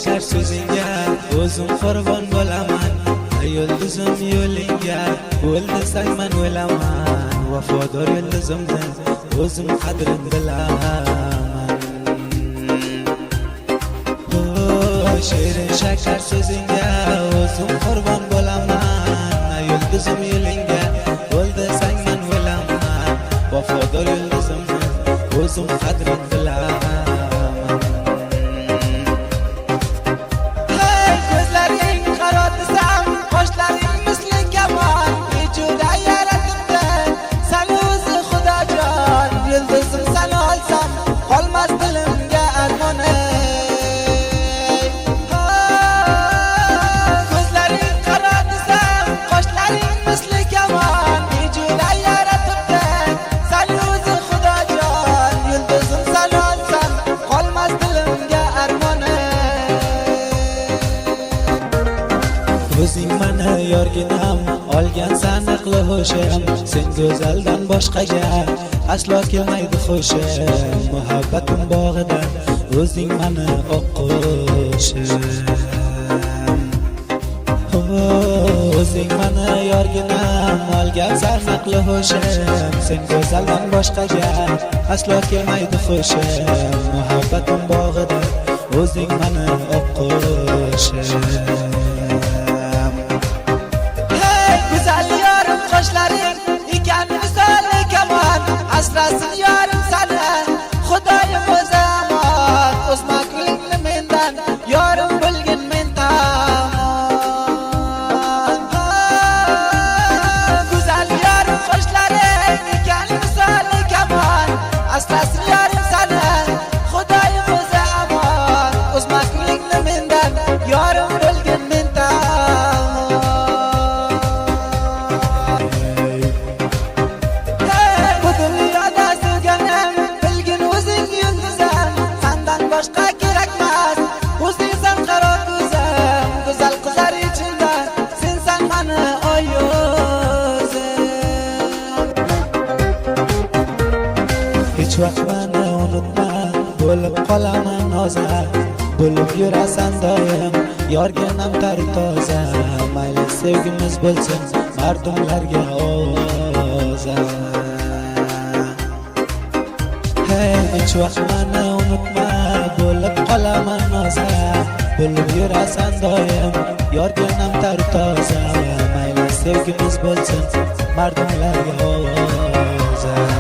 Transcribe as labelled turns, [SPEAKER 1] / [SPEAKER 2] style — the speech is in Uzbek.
[SPEAKER 1] shakar so'zingga o'zim qurbon bo'laman. Yulduzim yo'lingga bo'l desang men o'laman. Vafodor yulduzimdan o'zim qadrin bilaman. Shirin shakar so'zingga o'zim qurbon bo'laman. Yulduzim yo'lingga bo'l desang men o'laman. Vafodor yulduzimdan o'zim qadrin bilaman. O'zing meni yorginam, olgansan aqli ho'shim. Sen go'zaldan boshqaga aslo kelmaydi xushim. Muhabbatim bog'idan o'zing meni o'qishim. O'zing meni yorginam, olgansan aqli ho'shim. Sen go'zaldan boshqaga aslo kelmaydi xushim. Muhabbatim bog'idan o'zing meni o'qishim.
[SPEAKER 2] Qoshlaring ekan misoli kamon, asrasin yorim sani Xudoyim o'zi amon. O'sma kulingni mendan yorim bilgin mendan. Go'zal yorim qoshlaring ekan misoli kamon, asrasin yorim sani Xudoyim o'zi amon. O'sma kulingni mendan yorim bilgin mendan. Boshqa kerakmas, o'zingsan qaror ko'zim. Go'zal qizlar ichida sensan meni oyozim.
[SPEAKER 1] Hech vaqt meni unutma, bo'lib qolaman ozar. Bo'lib yurasan doim, yorganam tartoza. Mayli sevgimiz bo'lsin, mardumlarga ozar. Hech vaqt meni unutma, bo'lib qolaman ozar. Bo'lib yurasan doim, yorganam tartoza. Mayli sevgimiz bo'lsin, mardumlarga ozar.